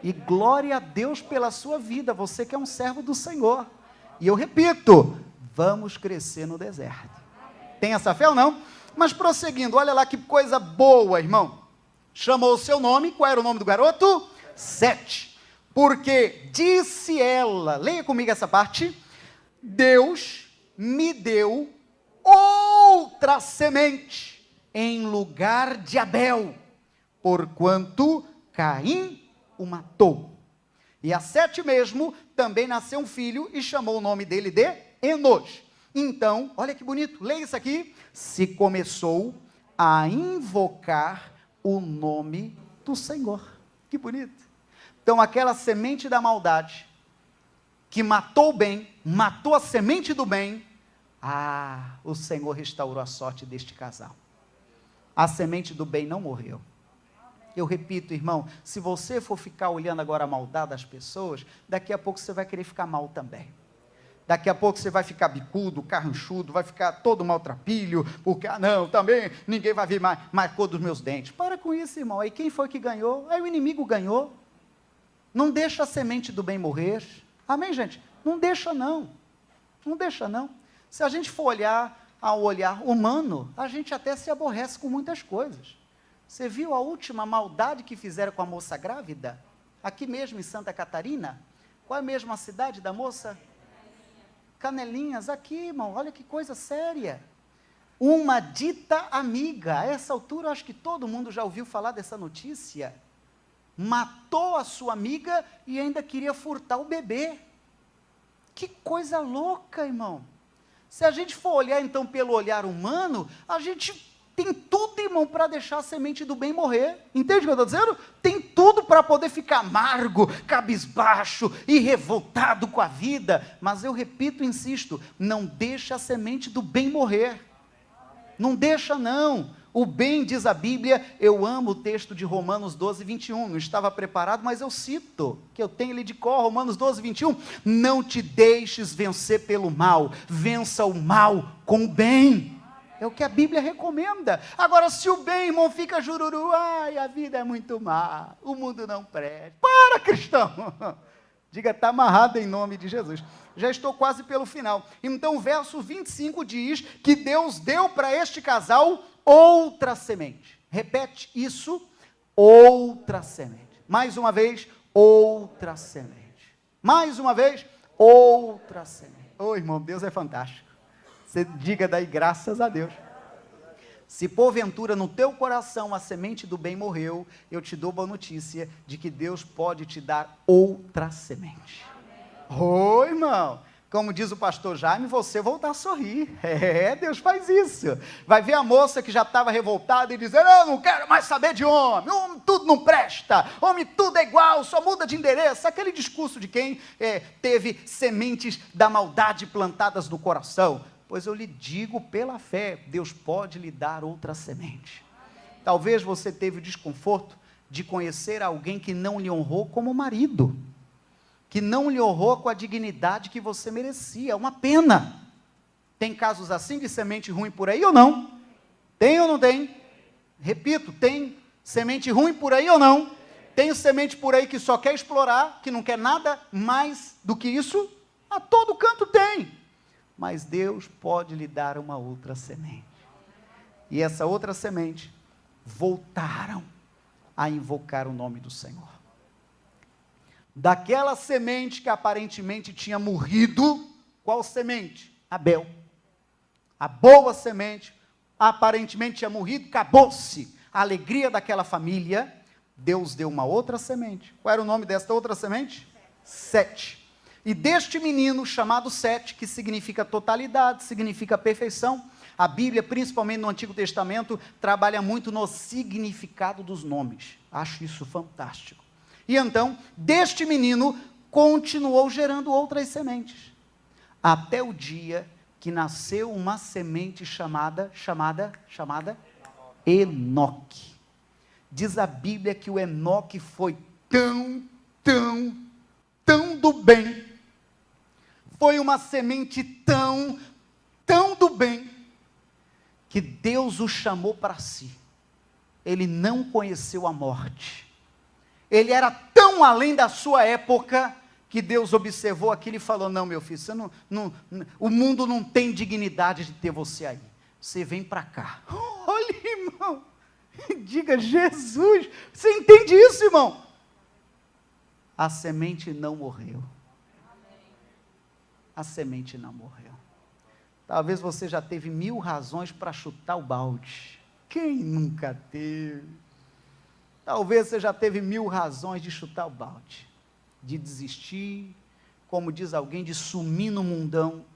E glória a Deus pela sua vida, você que é um servo do Senhor. E eu repito, vamos crescer no deserto. Tem essa fé ou não? Mas prosseguindo, olha lá que coisa boa, irmão. Chamou o seu nome, qual era o nome do garoto? Sete. Porque disse ela, leia comigo essa parte, Deus me deu outra semente em lugar de Abel, porquanto Caim o matou. E a Sete mesmo também nasceu um filho e chamou o nome dele de Enos. Então, olha que bonito, leia isso aqui. Se começou a invocar o nome do Senhor. Que bonito. Então, aquela semente da maldade, que matou o bem, matou a semente do bem, o Senhor restaurou a sorte deste casal. A semente do bem não morreu. Eu repito, irmão, se você for ficar olhando agora a maldade das pessoas, daqui a pouco você vai querer ficar mal também. Daqui a pouco você vai ficar bicudo, carranchudo, vai ficar todo maltrapilho, porque, não, também ninguém vai ver mais cor dos meus dentes. Para com isso, irmão. Aí quem foi que ganhou? Aí o inimigo ganhou. Não deixa a semente do bem morrer. Amém, gente? Não deixa não. Não deixa não. Se a gente for olhar ao olhar humano, a gente até se aborrece com muitas coisas. Você viu a última maldade que fizeram com a moça grávida? Aqui mesmo em Santa Catarina? Qual é mesmo a cidade da moça? Canelinhas, aqui, irmão, olha que coisa séria. Uma dita amiga, a essa altura, acho que todo mundo já ouviu falar dessa notícia. Matou a sua amiga e ainda queria furtar o bebê. Que coisa louca, irmão. Se a gente for olhar, então, pelo olhar humano, a gente tem tudo, irmão, para deixar a semente do bem morrer. Entende o que eu estou dizendo? Tem tudo para poder ficar amargo, cabisbaixo e revoltado com a vida. Mas eu repito e insisto, não deixa a semente do bem morrer. Não deixa não. O bem, diz a Bíblia, eu amo o texto de Romanos 12, 21. Não estava preparado, mas eu cito, que eu tenho ele de cor, Romanos 12, 21. Não te deixes vencer pelo mal, vença o mal com o bem. É o que a Bíblia recomenda. Agora, se o bem, irmão, fica jururu, a vida é muito má, o mundo não presta. Para, cristão! Diga, está amarrado em nome de Jesus. Já estou quase pelo final. Então, o verso 25 diz que Deus deu para este casal outra semente. Repete isso, outra semente. Mais uma vez, outra semente. Mais uma vez, outra semente. Ô, irmão, Deus é fantástico. Você diga daí, graças a Deus. Se porventura no teu coração a semente do bem morreu, eu te dou boa notícia de que Deus pode te dar outra semente. Ô, irmão, como diz o pastor Jaime, você voltar a sorrir. Deus faz isso. Vai ver a moça que já estava revoltada e dizer, eu não quero mais saber de homem tudo não presta, homem tudo é igual, só muda de endereço. Aquele discurso de quem teve sementes da maldade plantadas no coração. Pois eu lhe digo pela fé, Deus pode lhe dar outra semente. Talvez você teve o desconforto de conhecer alguém que não lhe honrou como marido, que não lhe honrou com a dignidade que você merecia. É uma pena. Tem casos assim de semente ruim por aí ou não? Tem ou não tem? Repito, tem semente ruim por aí ou não? Tem semente por aí que só quer explorar, que não quer nada mais do que isso? A todo canto tem. Mas Deus pode lhe dar uma outra semente. E essa outra semente voltaram a invocar o nome do Senhor. Daquela semente que aparentemente tinha morrido, qual semente? Abel. A boa semente, aparentemente tinha morrido, acabou-se a alegria daquela família. Deus deu uma outra semente. Qual era o nome desta outra semente? Sete. E deste menino chamado Sete, que significa totalidade, significa perfeição, a Bíblia, principalmente no Antigo Testamento, trabalha muito no significado dos nomes. Acho isso fantástico. E então, deste menino, continuou gerando outras sementes. Até o dia que nasceu uma semente chamada Enoque. Diz a Bíblia que o Enoque foi tão do bem. Foi uma semente tão do bem, que Deus o chamou para si. Ele não conheceu a morte. Ele era tão além da sua época, que Deus observou aquilo e falou, não, meu filho, você o mundo não tem dignidade de ter você aí. Você vem para cá. Olha, irmão, diga, Jesus, você entende isso, irmão? A semente não morreu. A semente não morreu. Talvez você já teve 1000 razões para chutar o balde. Quem nunca teve? Talvez você já teve 1000 razões de chutar o balde, de desistir, como diz alguém, de sumir no mundão,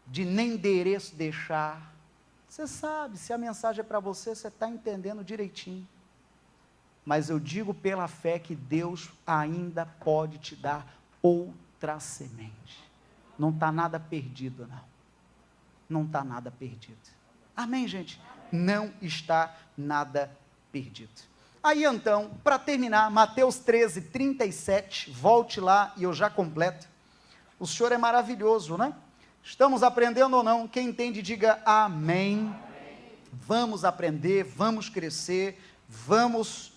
de nem endereço deixar. Você sabe, se a mensagem é para você, você está entendendo direitinho. Mas eu digo pela fé que Deus ainda pode te dar outra semente. Não está nada perdido, não. Não está nada perdido. Amém, gente? Não está nada perdido. Aí então, para terminar, Mateus 13, 37, volte lá e eu já completo. O Senhor é maravilhoso, né? Estamos aprendendo ou não? Quem entende, diga amém. Vamos aprender, vamos crescer, vamos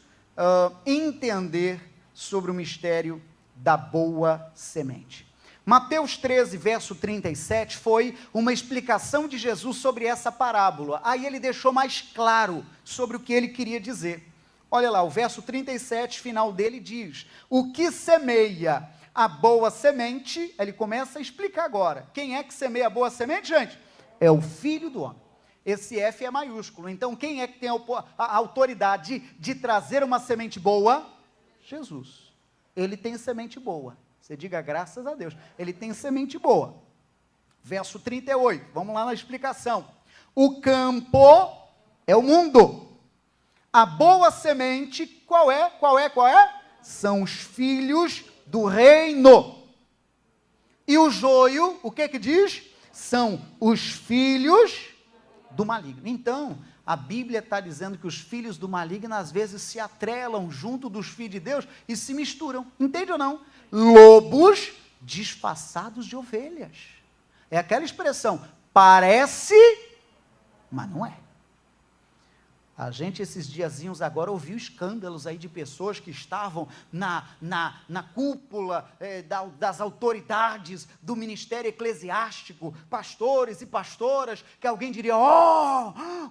entender sobre o mistério da boa semente. Mateus 13, verso 37, foi uma explicação de Jesus sobre essa parábola. Aí ele deixou mais claro sobre o que ele queria dizer. Olha lá, o verso 37, final dele diz: o que semeia a boa semente, ele começa a explicar agora. Quem é que semeia a boa semente, gente? É o Filho do Homem. Esse F é maiúsculo. Então, quem é que tem a autoridade de trazer uma semente boa? Jesus. Ele tem semente boa. Você diga graças a Deus. Ele tem semente boa. Verso 38, vamos lá na explicação. O campo é o mundo. A boa semente, qual é? São os filhos do reino. E o joio, o que diz? São os filhos do maligno. Então, a Bíblia está dizendo que os filhos do maligno às vezes se atrelam junto dos filhos de Deus e se misturam. Entende ou não? Lobos disfarçados de ovelhas. É aquela expressão, parece, mas não é. A gente, esses diazinhos agora, ouviu escândalos aí de pessoas que estavam na cúpula das autoridades do ministério eclesiástico, pastores e pastoras, que alguém diria,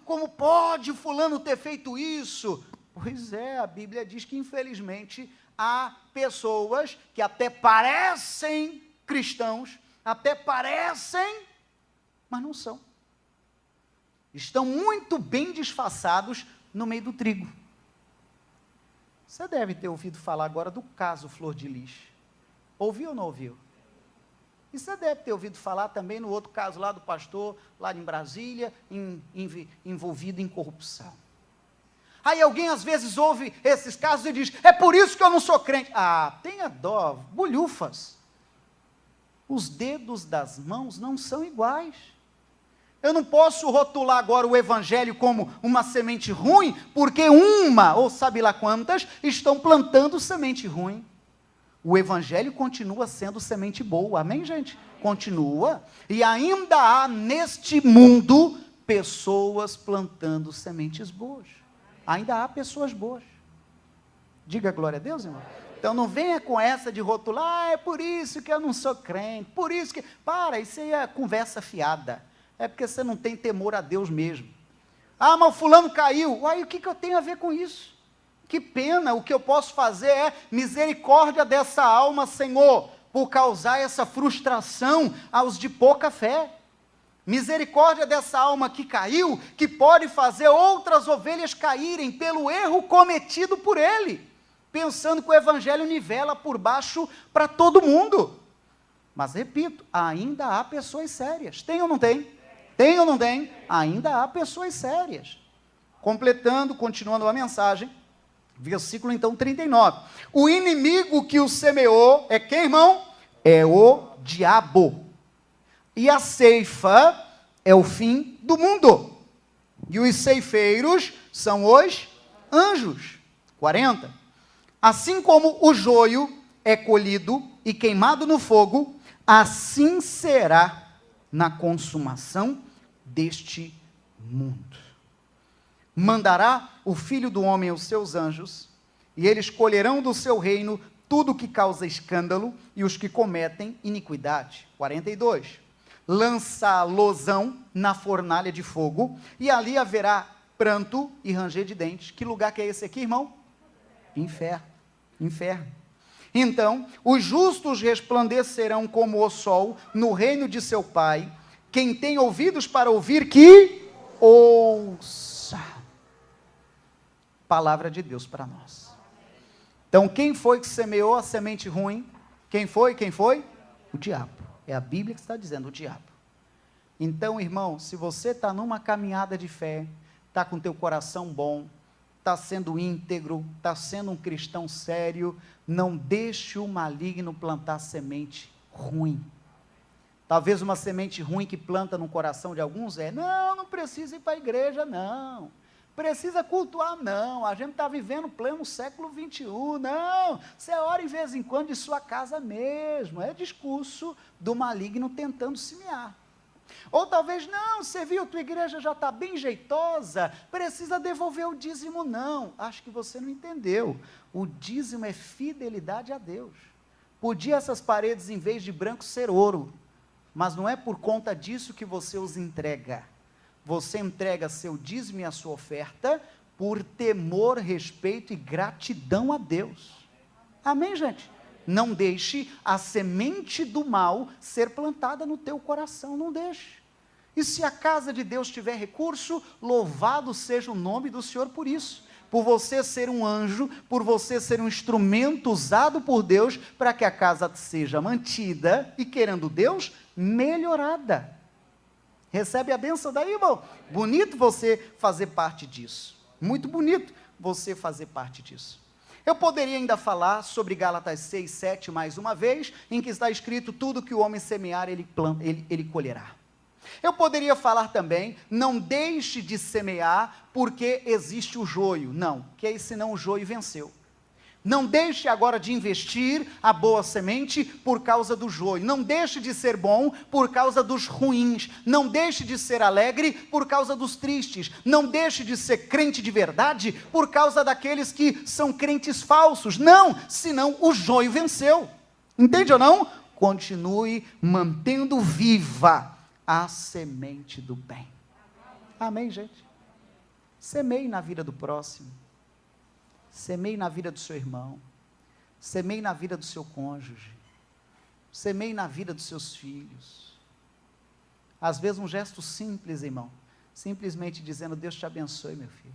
como pode fulano ter feito isso? Pois é, a Bíblia diz que infelizmente há pessoas que até parecem cristãos, até parecem, mas não são. Estão muito bem disfarçados no meio do trigo. Você deve ter ouvido falar agora do caso Flor de Lis. Ouviu ou não ouviu? E você deve ter ouvido falar também no outro caso lá do pastor, lá em Brasília, envolvido em corrupção. Aí alguém às vezes ouve esses casos e diz, é por isso que eu não sou crente. Tenha dó, bolhufas. Os dedos das mãos não são iguais. Eu não posso rotular agora o evangelho como uma semente ruim, porque ou sabe lá quantas, estão plantando semente ruim. O evangelho continua sendo semente boa, amém, gente? Continua. E ainda há neste mundo pessoas plantando sementes boas. Ainda há pessoas boas. Diga glória a Deus, irmão. Então não venha com essa de rotular, é por isso que eu não sou crente, por isso que... isso aí é conversa fiada. É porque você não tem temor a Deus mesmo. Mas o fulano caiu. O que eu tenho a ver com isso? Que pena, o que eu posso fazer é misericórdia dessa alma, Senhor, por causar essa frustração aos de pouca fé. Misericórdia dessa alma que caiu, que pode fazer outras ovelhas caírem pelo erro cometido por ele, pensando que o evangelho nivela por baixo para todo mundo. Mas repito, ainda há pessoas sérias. Tem ou não tem? Tem ou não tem? Ainda há pessoas sérias. Completando, continuando a mensagem, versículo então 39. O inimigo que o semeou é quem, irmão? É o diabo. E a ceifa é o fim do mundo. E os ceifeiros são os anjos. 40. Assim como o joio é colhido e queimado no fogo, assim será na consumação deste mundo. Mandará o Filho do Homem aos seus anjos, e eles colherão do seu reino tudo que causa escândalo e os que cometem iniquidade. 42. Lançá-losão na fornalha de fogo, e ali haverá pranto e ranger de dentes. Que lugar que é esse aqui, irmão? Inferno. Inferno. Então, os justos resplandecerão como o sol no reino de seu Pai. Quem tem ouvidos para ouvir, que ouça. Palavra de Deus para nós. Então, quem foi que semeou a semente ruim? Quem foi? O diabo. É a Bíblia que está dizendo, o diabo. Então, irmão, se você está numa caminhada de fé, está com teu coração bom, está sendo íntegro, está sendo um cristão sério, não deixe o maligno plantar semente ruim. Talvez uma semente ruim que planta no coração de alguns não precisa ir para a igreja, não. Precisa cultuar, não. A gente está vivendo pleno século 21, não. Você ora em vez em quando de sua casa mesmo. É discurso do maligno tentando semear. Ou talvez, não, você viu, tua igreja já está bem jeitosa, precisa devolver o dízimo, não. Acho que você não entendeu. O dízimo é fidelidade a Deus. Podia essas paredes, em vez de branco, ser ouro, mas não é por conta disso que você os entrega. Você entrega seu dízimo e a sua oferta por temor, respeito e gratidão a Deus. Amém, gente? Não deixe a semente do mal ser plantada no teu coração, não deixe. E se a casa de Deus tiver recurso, louvado seja o nome do Senhor por isso. Por você ser um anjo, por você ser um instrumento usado por Deus, para que a casa seja mantida e, querendo Deus, melhorada. Recebe a bênção daí, irmão? Bonito você fazer parte disso. Muito bonito você fazer parte disso. Eu poderia ainda falar sobre Gálatas 6, 7, mais uma vez, em que está escrito, tudo que o homem semear, ele colherá. Eu poderia falar também, não deixe de semear, porque existe o joio. Não, que aí senão o joio venceu. Não deixe agora de investir a boa semente por causa do joio. Não deixe de ser bom por causa dos ruins. Não deixe de ser alegre por causa dos tristes. Não deixe de ser crente de verdade por causa daqueles que são crentes falsos. Não, senão o joio venceu. Entende ou não? Continue mantendo viva a semente do bem. Amém, gente? Semeie na vida do próximo. Semeie na vida do seu irmão, semeie na vida do seu cônjuge, semeie na vida dos seus filhos. Às vezes um gesto simples, irmão, simplesmente dizendo, Deus te abençoe, meu filho.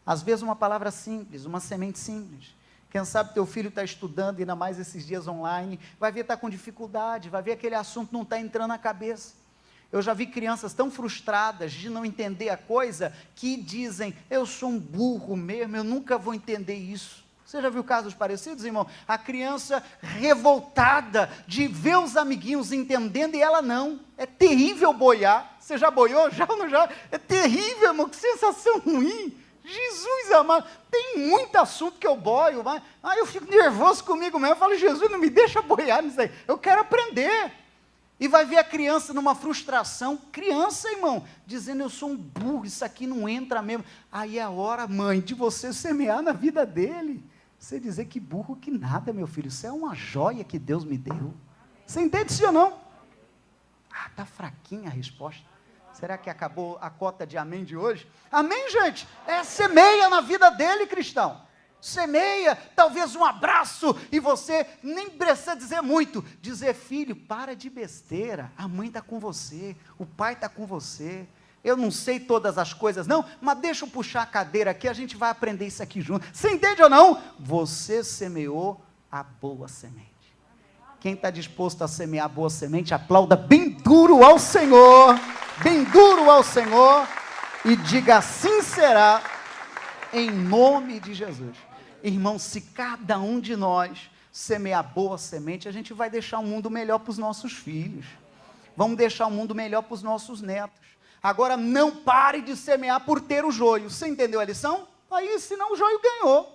Às vezes uma palavra simples, uma semente simples. Quem sabe teu filho está estudando, ainda mais esses dias online, vai ver que está com dificuldade, vai ver aquele assunto não está entrando na cabeça. Eu já vi crianças tão frustradas de não entender a coisa, que dizem, eu sou um burro mesmo, eu nunca vou entender isso. Você já viu casos parecidos, irmão? A criança revoltada de ver os amiguinhos entendendo e ela não. É terrível boiar. Você já boiou? Já ou não já? É terrível, irmão, que sensação ruim. Jesus amado, tem muito assunto que eu boio, mas eu fico nervoso comigo mesmo. Eu falo, Jesus, não me deixa boiar nisso aí. Eu quero aprender. E vai ver a criança numa frustração, criança, irmão, dizendo, eu sou um burro, isso aqui não entra mesmo. Aí é a hora, mãe, de você semear na vida dele. Você dizer que burro que nada, meu filho, isso é uma joia que Deus me deu. Você entende isso ou não? Está fraquinha a resposta. Será que acabou a cota de amém de hoje? Amém, gente? Semeia na vida dele, cristão. Semeia, talvez um abraço, e você nem precisa dizer muito, dizer, filho, para de besteira, a mãe está com você, o pai está com você, eu não sei todas as coisas não, mas deixa eu puxar a cadeira aqui, a gente vai aprender isso aqui junto. Você entende ou não? Você semeou a boa semente. Quem está disposto a semear a boa semente, aplauda bem duro ao Senhor, e diga, assim será, em nome de Jesus. Irmão, se cada um de nós semear boa semente, a gente vai deixar um mundo melhor para os nossos filhos. Vamos deixar um mundo melhor para os nossos netos. Agora, não pare de semear por ter o joio. Você entendeu a lição? Aí, senão o joio ganhou.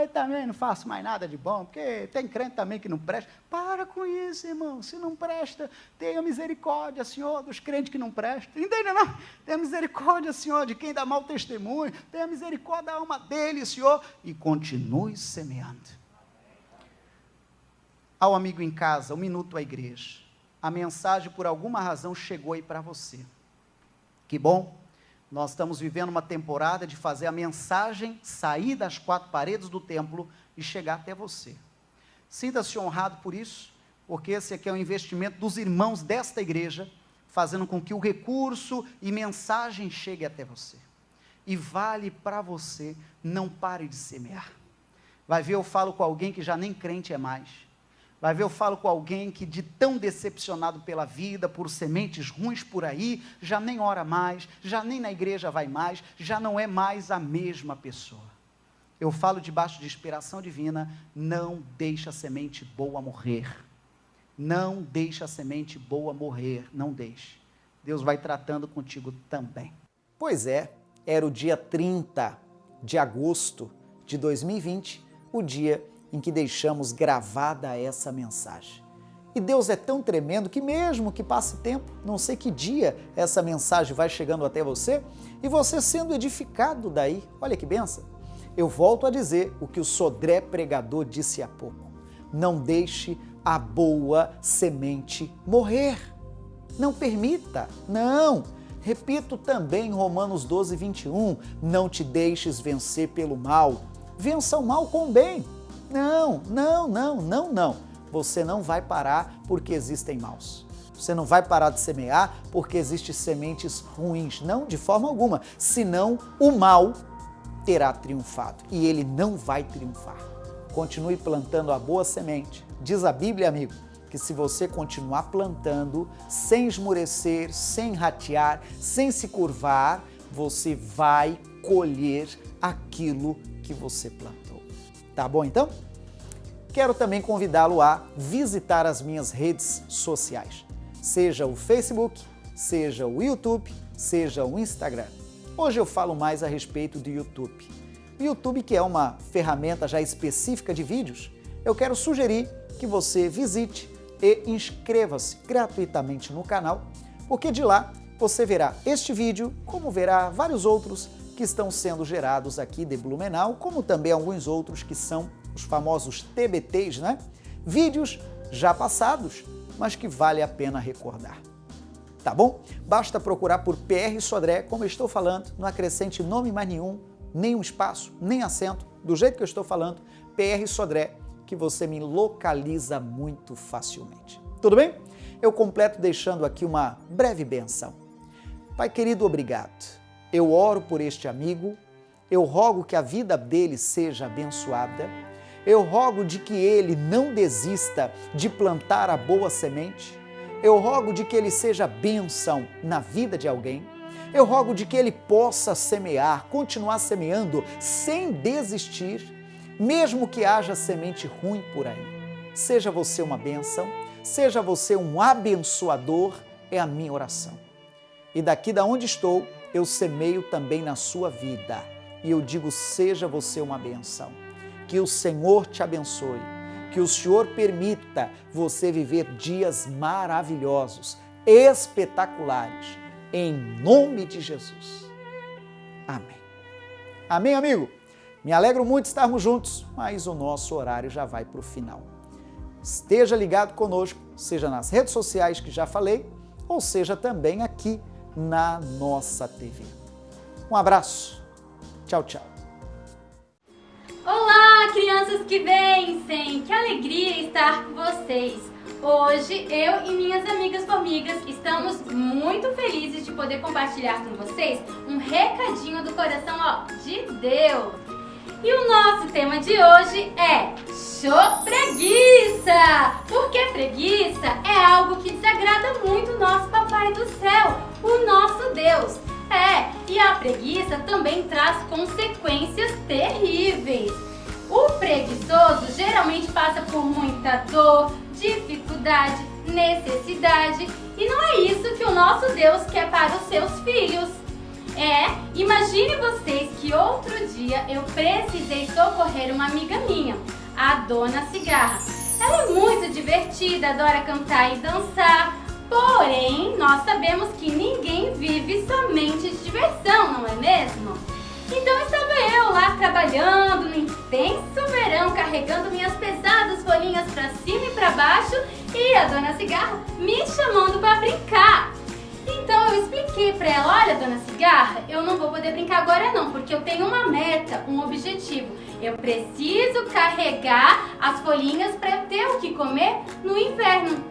Eu também não faço mais nada de bom, porque tem crente também que não presta. Para com isso, irmão. Se não presta, tenha misericórdia, Senhor, dos crentes que não prestam. Entende, não? Tenha misericórdia, Senhor, de quem dá mau testemunho. Tenha misericórdia da alma dele, Senhor. E continue semeando. Ao amigo em casa, 1 minuto à igreja. A mensagem, por alguma razão, chegou aí para você. Que bom. Nós estamos vivendo uma temporada de fazer a mensagem sair das 4 paredes do templo e chegar até você. Sinta-se honrado por isso. porque esse aqui é um investimento dos irmãos desta igreja, fazendo com que o recurso e mensagem chegue até você. E vale para você, não pare de semear. Vai ver, eu falo com alguém que já nem crente é mais. Vai ver, eu falo com alguém que de tão decepcionado pela vida, por sementes ruins por aí, já nem ora mais, já nem na igreja vai mais, já não é mais a mesma pessoa. Eu falo debaixo de inspiração divina, não deixa a semente boa morrer. Não deixa a semente boa morrer, não deixe. Deus vai tratando contigo também. Pois é, era o dia 30 de agosto de 2020, o dia em que deixamos gravada essa mensagem. E Deus é tão tremendo que mesmo que passe tempo, não sei que dia essa mensagem vai chegando até você, e você sendo edificado daí, olha que benção. Eu volto a dizer o que o Sodré pregador disse há pouco. Não deixe a boa semente morrer. Não permita, não. Repito também Romanos 12, 21, não te deixes vencer pelo mal. Vença o mal com o bem. Não. Você não vai parar porque existem maus. Você não vai parar de semear porque existem sementes ruins. Não, de forma alguma. Senão o mal terá triunfado. E ele não vai triunfar. Continue plantando a boa semente. Diz a Bíblia, amigo, que se você continuar plantando, sem esmurecer, sem ratear, sem se curvar, você vai colher aquilo que você plantou. Tá bom então? Quero também convidá-lo a visitar as minhas redes sociais, seja o Facebook, seja o YouTube, seja o Instagram. Hoje eu falo mais a respeito do YouTube. O YouTube, que é uma ferramenta já específica de vídeos, eu quero sugerir que você visite e inscreva-se gratuitamente no canal, porque de lá você verá este vídeo, como verá vários outros que estão sendo gerados aqui de Blumenau, como também alguns outros que são os famosos TBTs, né? Vídeos já passados, mas que vale a pena recordar. Tá bom? Basta procurar por PR Sodré, como eu estou falando, não acrescente nome mais nenhum, nenhum espaço, nem acento, do jeito que eu estou falando, PR Sodré, que você me localiza muito facilmente. Tudo bem? Eu completo deixando aqui uma breve benção. Pai querido, obrigado. Eu oro por este amigo, eu rogo que a vida dele seja abençoada, eu rogo de que ele não desista de plantar a boa semente, eu rogo de que ele seja bênção na vida de alguém, eu rogo de que ele possa semear, continuar semeando sem desistir, mesmo que haja semente ruim por aí. Seja você uma bênção, seja você um abençoador, é a minha oração. E daqui da onde estou, eu semeio também na sua vida. E eu digo, seja você uma bênção. Que o Senhor te abençoe. Que o Senhor permita você viver dias maravilhosos, espetaculares. Em nome de Jesus. Amém. Amém, amigo? Me alegro muito de estarmos juntos, mas o nosso horário já vai para o final. Esteja ligado conosco, seja nas redes sociais que já falei, ou seja também aqui na nossa TV. Um abraço. Tchau, tchau. Olá, crianças que vencem! Que alegria estar com vocês! Hoje, eu e minhas amigas formigas estamos muito felizes de poder compartilhar com vocês um recadinho do coração de Deus. E o nosso tema de hoje é preguiça! Porque preguiça é algo que desagrada muito o nosso Papai do Céu, o nosso Deus. E a preguiça também traz consequências terríveis. O preguiçoso geralmente passa por muita dor, dificuldade, necessidade, e não é isso que o nosso Deus quer para os seus filhos. Imagine vocês que outro dia eu precisei socorrer uma amiga minha, a Dona Cigarra. Ela é muito divertida, adora cantar e dançar, porém nós sabemos que ninguém vive somente de diversão, não é mesmo? Então estava eu lá trabalhando no intenso verão, carregando minhas pesadas folhinhas para cima e para baixo, e a Dona Cigarra me chamando para brincar. Então eu expliquei aqui pra ela, olha, dona Cigarra, eu não vou poder brincar agora não, porque eu tenho uma meta, um objetivo. Eu preciso carregar as folhinhas pra eu ter o que comer no inverno.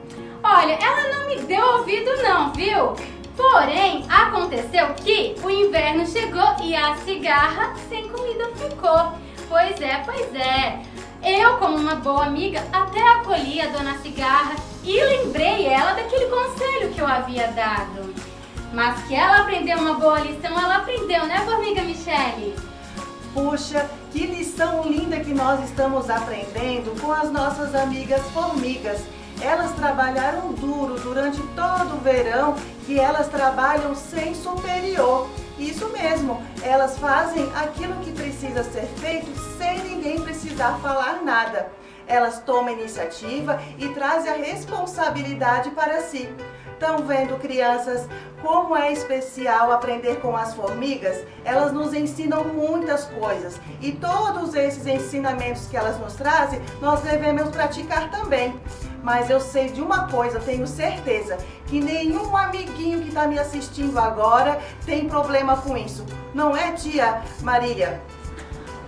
Olha, ela não me deu ouvido não, viu? Porém, aconteceu que o inverno chegou e a cigarra sem comida ficou. Pois é. Eu, como uma boa amiga, até acolhi a dona Cigarra e lembrei ela daquele conselho que eu havia dado. Mas que ela aprendeu uma boa lição, ela aprendeu, né, formiga Michele? Puxa, que lição linda que nós estamos aprendendo com as nossas amigas formigas. Elas trabalharam duro durante todo o verão e elas trabalham sem superior. Isso mesmo, elas fazem aquilo que precisa ser feito sem ninguém precisar falar nada. Elas tomam iniciativa e trazem a responsabilidade para si. Estão vendo, crianças, como é especial aprender com as formigas? Elas nos ensinam muitas coisas e todos esses ensinamentos que elas nos trazem, nós devemos praticar também. Mas eu sei de uma coisa, tenho certeza, que nenhum amiguinho que está me assistindo agora tem problema com isso. Não é, tia Marília?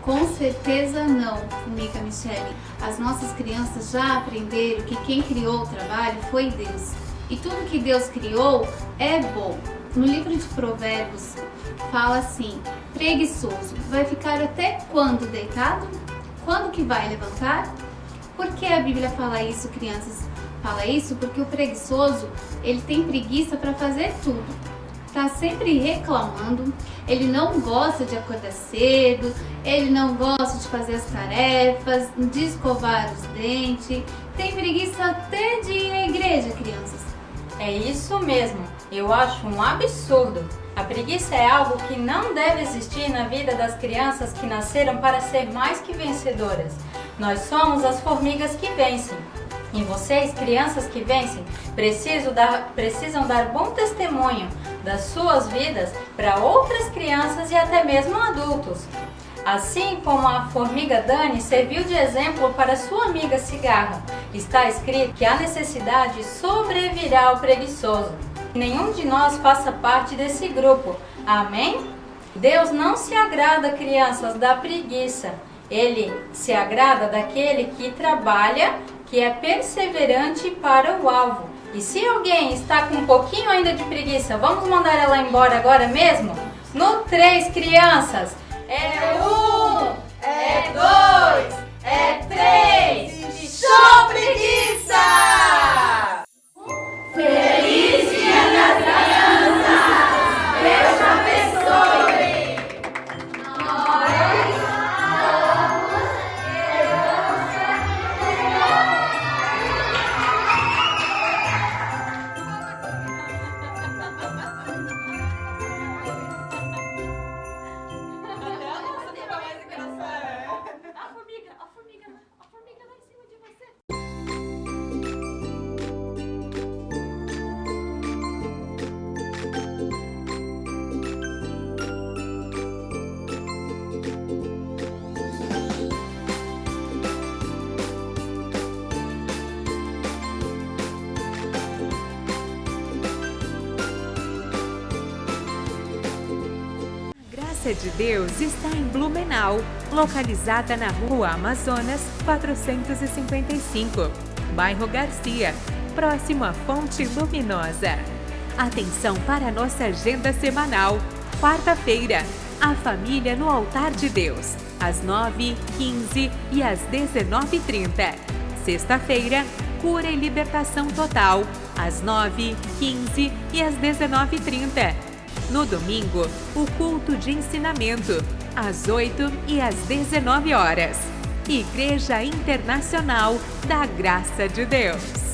Com certeza não, formiga Michele. As nossas crianças já aprenderam que quem criou o trabalho foi Deus. E tudo que Deus criou é bom. No livro de Provérbios fala assim: preguiçoso, vai ficar até quando deitado? Quando que vai levantar? Por que a Bíblia fala isso, crianças? Fala isso porque o preguiçoso, ele tem preguiça para fazer tudo. Tá sempre reclamando, ele não gosta de acordar cedo, ele não gosta de fazer as tarefas, de escovar os dentes, tem preguiça até de ir à igreja, crianças. É isso mesmo, eu acho um absurdo. A preguiça é algo que não deve existir na vida das crianças que nasceram para ser mais que vencedoras. Nós somos as formigas que vencem. E vocês, crianças que vencem, precisam dar bom testemunho das suas vidas para outras crianças e até mesmo adultos. Assim como a formiga Dani serviu de exemplo para sua amiga Cigarra, está escrito que a necessidade sobrevirá ao preguiçoso. Nenhum de nós faça parte desse grupo. Amém? Deus não se agrada, crianças, da preguiça. Ele se agrada daquele que trabalha, que é perseverante para o alvo. E se alguém está com um pouquinho ainda de preguiça, vamos mandar ela embora agora mesmo? No 3, crianças. É 1, é 2, é 3. Show preguiça! Feliz Dia das Crianças! Deus te abençoe! A Graça de Deus está em Blumenau, localizada na Rua Amazonas 455, bairro Garcia, próximo à Fonte Luminosa. Atenção para a nossa agenda semanal. Quarta-feira, a família no altar de Deus, às 9h15 e às 19h30. Sexta-feira, cura e libertação total, às 9h15 e às 19h30. No domingo, o culto de ensinamento, às 8h e às 19h. Igreja Internacional da Graça de Deus.